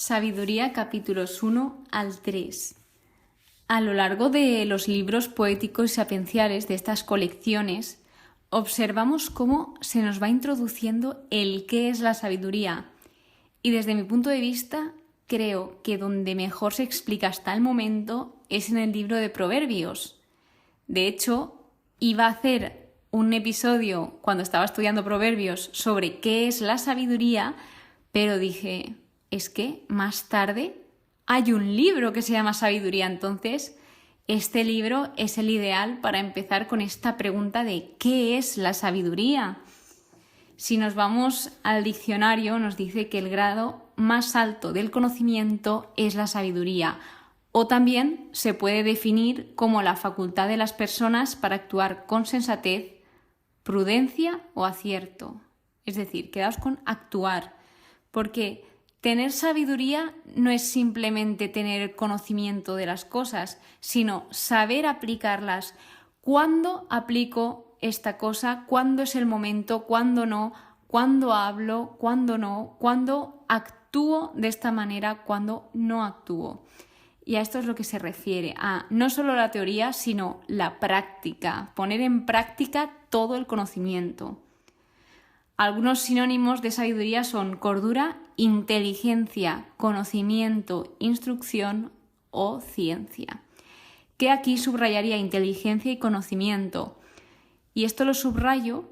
Sabiduría capítulos 1 al 3. A lo largo de los libros poéticos y sapienciales de estas colecciones, observamos cómo se nos va introduciendo el qué es la sabiduría. Y desde mi punto de vista, creo que donde mejor se explica hasta el momento es en el libro de Proverbios. De hecho, iba a hacer un episodio cuando estaba estudiando Proverbios sobre qué es la sabiduría, pero dije, es que más tarde hay un libro que se llama Sabiduría, entonces este libro es el ideal para empezar con esta pregunta de ¿qué es la sabiduría? Si nos vamos al diccionario, nos dice que el grado más alto del conocimiento es la sabiduría, o también se puede definir como la facultad de las personas para actuar con sensatez, prudencia o acierto. Es decir, quedaos con actuar, porque tener sabiduría no es simplemente tener conocimiento de las cosas, sino saber aplicarlas. ¿Cuándo aplico esta cosa? ¿Cuándo es el momento? ¿Cuándo no? ¿Cuándo hablo? ¿Cuándo no? ¿Cuándo actúo de esta manera? ¿Cuándo no actúo? Y a esto es lo que se refiere, a no solo la teoría, sino la práctica, poner en práctica todo el conocimiento. Algunos sinónimos de sabiduría son cordura, inteligencia, conocimiento, instrucción o ciencia. Que aquí subrayaría inteligencia y conocimiento. Y esto lo subrayo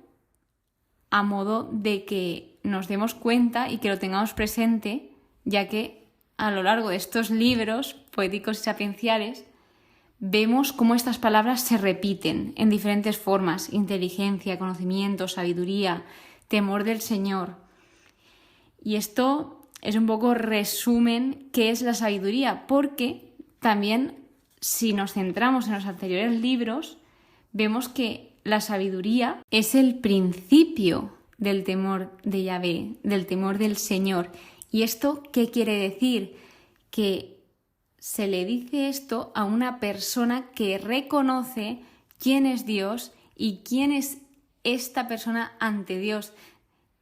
a modo de que nos demos cuenta y que lo tengamos presente, ya que a lo largo de estos libros poéticos y sapienciales vemos cómo estas palabras se repiten en diferentes formas: inteligencia, conocimiento, sabiduría, temor del Señor. Y esto es un poco resumen qué es la sabiduría, porque también si nos centramos en los anteriores libros, vemos que la sabiduría es el principio del temor de Yahvé, del temor del Señor. ¿Y esto qué quiere decir? Que se le dice esto a una persona que reconoce quién es Dios y quién es esta persona ante Dios.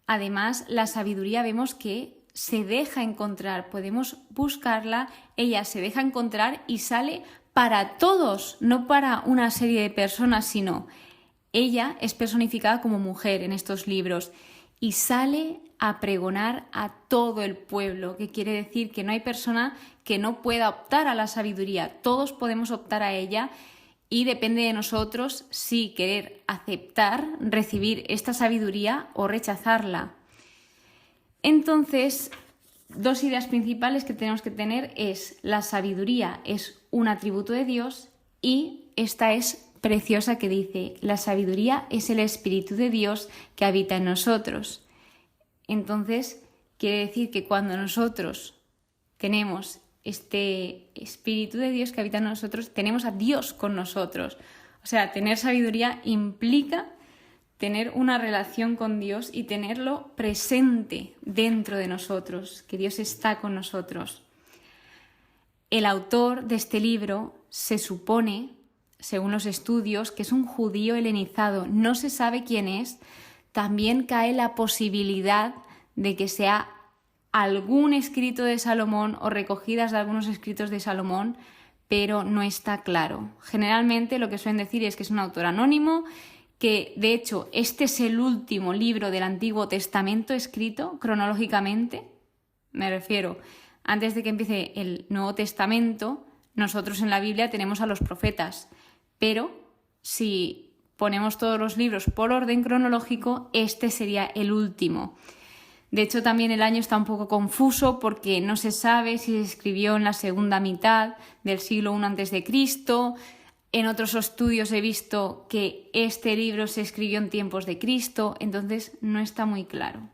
Además, la sabiduría vemos que se deja encontrar, podemos buscarla, ella se deja encontrar y sale para todos, no para una serie de personas, sino ella es personificada como mujer en estos libros y sale a pregonar a todo el pueblo, que quiere decir que no hay persona que no pueda optar a la sabiduría, todos podemos optar a ella. Y depende de nosotros si querer aceptar, recibir esta sabiduría o rechazarla. Entonces, dos ideas principales que tenemos que tener es: la sabiduría es un atributo de Dios, y esta es preciosa, que dice: la sabiduría es el Espíritu de Dios que habita en nosotros. Entonces, quiere decir que cuando nosotros tenemos este Espíritu de Dios que habita en nosotros, tenemos a Dios con nosotros. O sea, tener sabiduría implica tener una relación con Dios y tenerlo presente dentro de nosotros, que Dios está con nosotros. El autor de este libro se supone, según los estudios, que es un judío helenizado. No se sabe quién es. También cae la posibilidad de que sea algún escrito de Salomón o recogidas de algunos escritos de Salomón, pero no está claro. Generalmente lo que suelen decir es que es un autor anónimo, que de hecho este es el último libro del Antiguo Testamento escrito cronológicamente. Me refiero, antes de que empiece el Nuevo Testamento, nosotros en la Biblia tenemos a los profetas, pero si ponemos todos los libros por orden cronológico, este sería el último. De hecho, también el año está un poco confuso porque no se sabe si se escribió en la segunda mitad del siglo I a.C. En otros estudios he visto que este libro se escribió en tiempos de Cristo, entonces no está muy claro.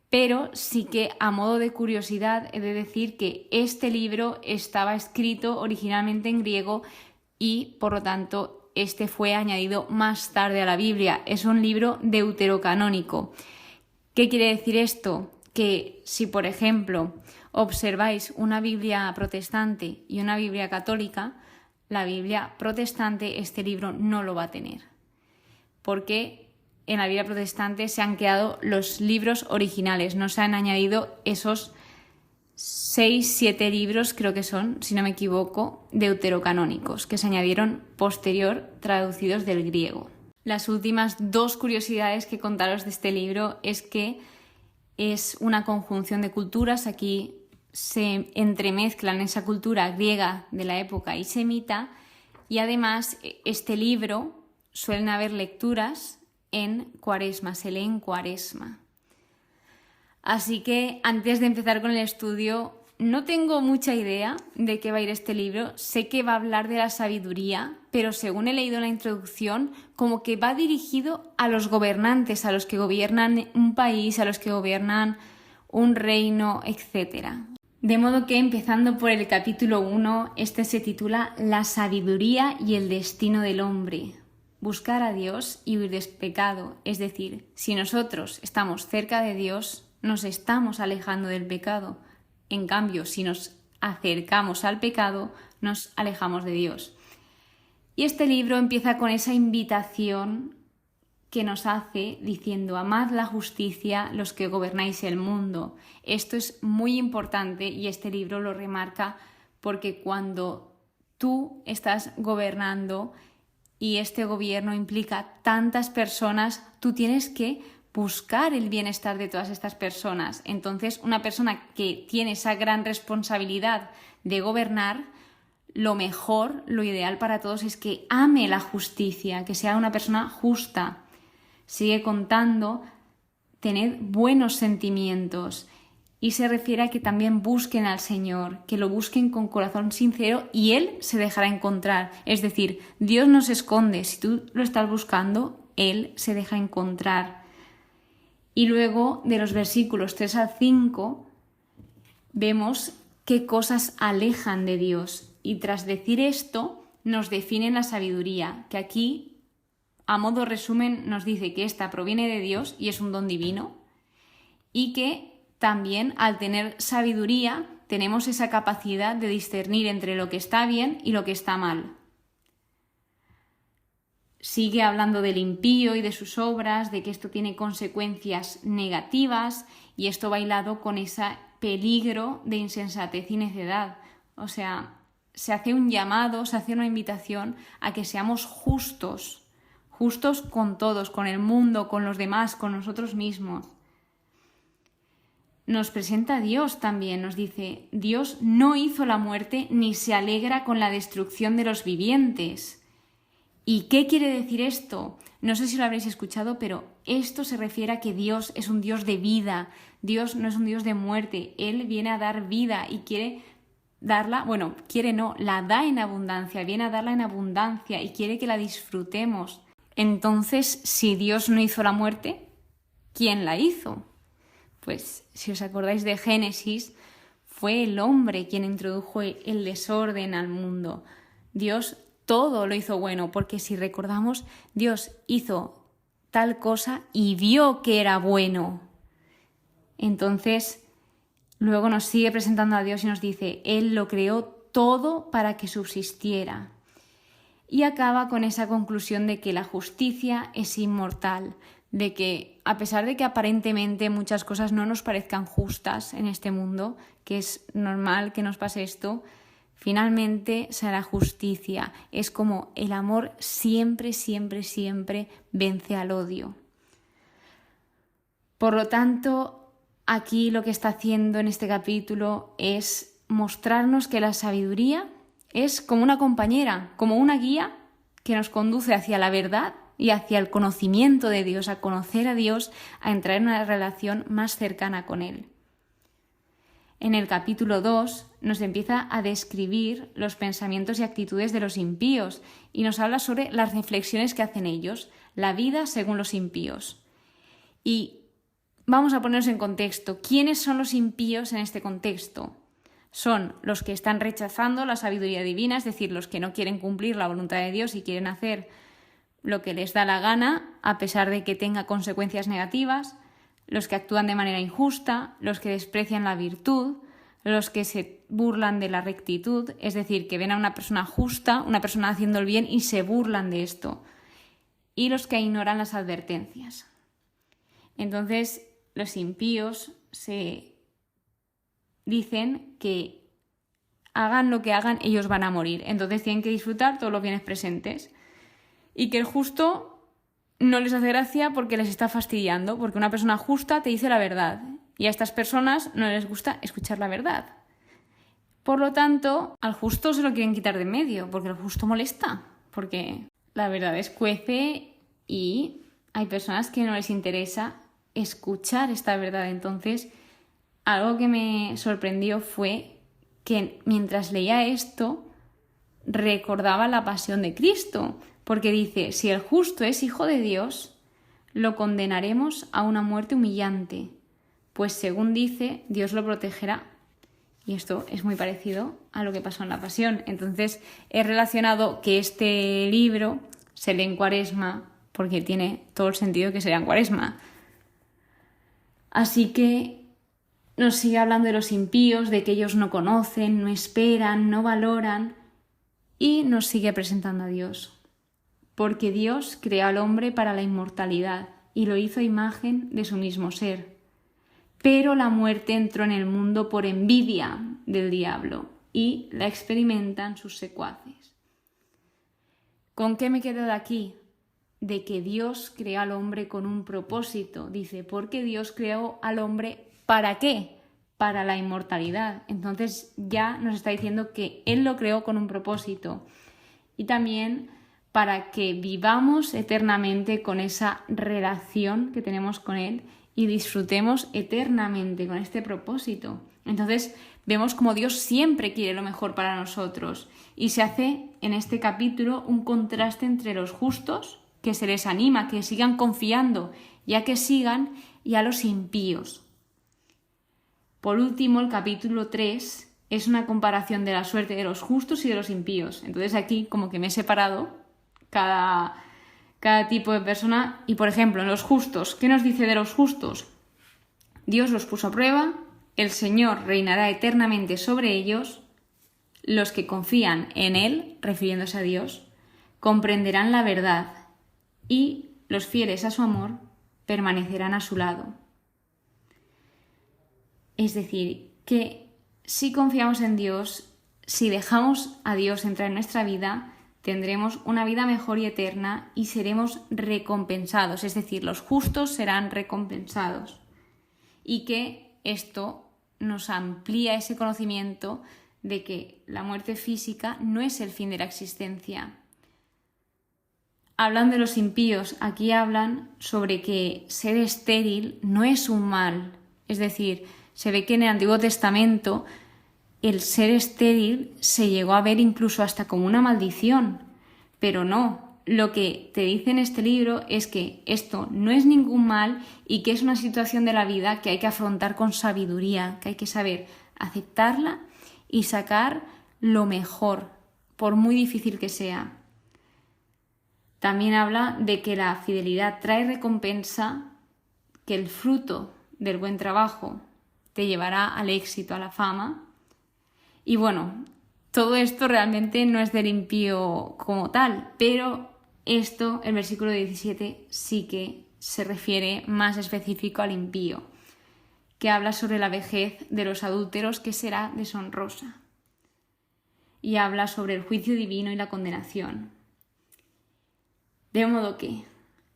Pero sí que, a modo de curiosidad, he de decir que este libro estaba escrito originalmente en griego y, por lo tanto, este fue añadido más tarde a la Biblia. Es un libro deuterocanónico. ¿Qué quiere decir esto? Que si, por ejemplo, observáis una Biblia protestante y una Biblia católica, la Biblia protestante este libro no lo va a tener, porque en la Biblia protestante se han quedado los libros originales, no se han añadido esos 6, 7 libros, creo que son, si no me equivoco, deuterocanónicos, que se añadieron posterior, traducidos del griego. Las últimas 2 curiosidades que contaros de este libro es que es una conjunción de culturas. Aquí se entremezclan esa cultura griega de la época y semita, y además este libro suelen haber lecturas en Cuaresma, se lee en Cuaresma. Así que antes de empezar con el estudio, no tengo mucha idea de qué va a ir este libro. Sé que va a hablar de la sabiduría, pero según he leído en la introducción, como que va dirigido a los gobernantes, a los que gobiernan un país, a los que gobiernan un reino, etc. De modo que, empezando por el capítulo 1, este se titula La sabiduría y el destino del hombre. Buscar a Dios y huir del pecado. Es decir, si nosotros estamos cerca de Dios, nos estamos alejando del pecado. En cambio, si nos acercamos al pecado, nos alejamos de Dios. Y este libro empieza con esa invitación que nos hace diciendo: amad la justicia los que gobernáis el mundo. Esto es muy importante y este libro lo remarca, porque cuando tú estás gobernando y este gobierno implica tantas personas, tú tienes que buscar el bienestar de todas estas personas. Entonces, una persona que tiene esa gran responsabilidad de gobernar, lo mejor, lo ideal para todos es que ame la justicia, que sea una persona justa. Sigue contando: tened buenos sentimientos. Y se refiere a que también busquen al Señor, que lo busquen con corazón sincero y Él se dejará encontrar. Es decir, Dios no se esconde. Si tú lo estás buscando, Él se deja encontrar. Y luego, de los versículos 3 al 5, vemos qué cosas alejan de Dios. Y tras decir esto, nos definen la sabiduría, que aquí, a modo resumen, nos dice que esta proviene de Dios y es un don divino, y que también, al tener sabiduría, tenemos esa capacidad de discernir entre lo que está bien y lo que está mal. Sigue hablando del impío y de sus obras, de que esto tiene consecuencias negativas, y esto va hilado con ese peligro de insensatez y necedad. O sea, se hace un llamado, se hace una invitación a que seamos justos con todos, con el mundo, con los demás, con nosotros mismos. Nos presenta a Dios también, nos dice: Dios no hizo la muerte ni se alegra con la destrucción de los vivientes. ¿Y qué quiere decir esto? No sé si lo habréis escuchado, pero esto se refiere a que Dios es un Dios de vida. Dios no es un Dios de muerte. Él viene a dar vida y quiere darla, la da en abundancia, viene a darla en abundancia y quiere que la disfrutemos. Entonces, si Dios no hizo la muerte, ¿quién la hizo? Pues, si os acordáis de Génesis, fue el hombre quien introdujo el desorden al mundo. Dios todo lo hizo bueno, porque si recordamos, Dios hizo tal cosa y vio que era bueno. Entonces, luego nos sigue presentando a Dios y nos dice: Él lo creó todo para que subsistiera. Y acaba con esa conclusión de que la justicia es inmortal, de que a pesar de que aparentemente muchas cosas no nos parezcan justas en este mundo, que es normal que nos pase esto, finalmente será justicia. Es como el amor siempre, siempre, siempre vence al odio. Por lo tanto, aquí lo que está haciendo en este capítulo es mostrarnos que la sabiduría es como una compañera, como una guía que nos conduce hacia la verdad y hacia el conocimiento de Dios, a conocer a Dios, a entrar en una relación más cercana con Él. En el capítulo 2 nos empieza a describir los pensamientos y actitudes de los impíos y nos habla sobre las reflexiones que hacen ellos, la vida según los impíos. Y vamos a ponernos en contexto. ¿Quiénes son los impíos en este contexto? Son los que están rechazando la sabiduría divina, es decir, los que no quieren cumplir la voluntad de Dios y quieren hacer lo que les da la gana, a pesar de que tenga consecuencias negativas, los que actúan de manera injusta, los que desprecian la virtud, los que se burlan de la rectitud, es decir, que ven a una persona justa, una persona haciendo el bien y se burlan de esto, y los que ignoran las advertencias. Entonces, los impíos se dicen que hagan lo que hagan, ellos van a morir. Entonces tienen que disfrutar todos los bienes presentes. Y que el justo no les hace gracia porque les está fastidiando, porque una persona justa te dice la verdad. Y a estas personas no les gusta escuchar la verdad. Por lo tanto, al justo se lo quieren quitar de en medio, porque el justo molesta. Porque la verdad escuece y hay personas que no les interesa escuchar esta verdad. Entonces, algo que me sorprendió fue que mientras leía esto, recordaba la pasión de Cristo. Porque dice, si el justo es hijo de Dios, lo condenaremos a una muerte humillante. Pues según dice, Dios lo protegerá. Y esto es muy parecido a lo que pasó en la Pasión. Entonces he relacionado que este libro se lee en Cuaresma, porque tiene todo el sentido que se lea en Cuaresma. Así que nos sigue hablando de los impíos, de que ellos no conocen, no esperan, no valoran, y nos sigue presentando a Dios. Porque Dios creó al hombre para la inmortalidad y lo hizo a imagen de su mismo ser. Pero la muerte entró en el mundo por envidia del diablo y la experimentan sus secuaces. ¿Con qué me quedo de aquí? De que Dios creó al hombre con un propósito. Dice, porque Dios creó al hombre ¿para qué? Para la inmortalidad. Entonces ya nos está diciendo que Él lo creó con un propósito. Y también para que vivamos eternamente con esa relación que tenemos con Él y disfrutemos eternamente con este propósito. Entonces vemos como Dios siempre quiere lo mejor para nosotros y se hace en este capítulo un contraste entre los justos, que se les anima, que sigan confiando, ya que sigan, y a los impíos. Por último, el capítulo 3 es una comparación de la suerte de los justos y de los impíos. Entonces aquí como que me he separado cada tipo de persona. Y por ejemplo, en los justos, ¿qué nos dice de los justos? Dios los puso a prueba, el Señor reinará eternamente sobre ellos, los que confían en Él, refiriéndose a Dios, comprenderán la verdad y los fieles a su amor permanecerán a su lado. Es decir, que si confiamos en Dios, si dejamos a Dios entrar en nuestra vida, tendremos una vida mejor y eterna y seremos recompensados, es decir, los justos serán recompensados. Y que esto nos amplía ese conocimiento de que la muerte física no es el fin de la existencia. Hablan de los impíos, aquí hablan sobre que ser estéril no es un mal, es decir, se ve que en el Antiguo Testamento el ser estéril se llegó a ver incluso hasta como una maldición, pero no. Lo que te dice en este libro es que esto no es ningún mal y que es una situación de la vida que hay que afrontar con sabiduría, que hay que saber aceptarla y sacar lo mejor, por muy difícil que sea. También habla de que la fidelidad trae recompensa, que el fruto del buen trabajo te llevará al éxito, a la fama. Y bueno, todo esto realmente no es del impío como tal, pero esto, el versículo 17, sí que se refiere más específico al impío, que habla sobre la vejez de los adúlteros que será deshonrosa. Y habla sobre el juicio divino y la condenación. De modo que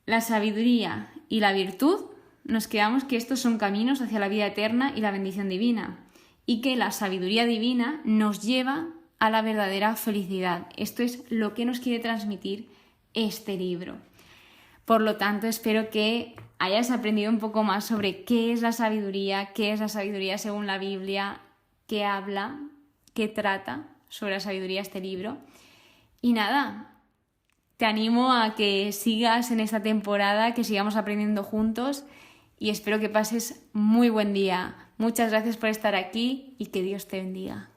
la sabiduría y la virtud, nos quedamos que estos son caminos hacia la vida eterna y la bendición divina, y que la sabiduría divina nos lleva a la verdadera felicidad. Esto es lo que nos quiere transmitir este libro. Por lo tanto, espero que hayas aprendido un poco más sobre qué es la sabiduría según la Biblia, qué habla, qué trata sobre la sabiduría este libro. Y nada, te animo a que sigas en esta temporada, que sigamos aprendiendo juntos y espero que pases muy buen día. Muchas gracias por estar aquí y que Dios te bendiga.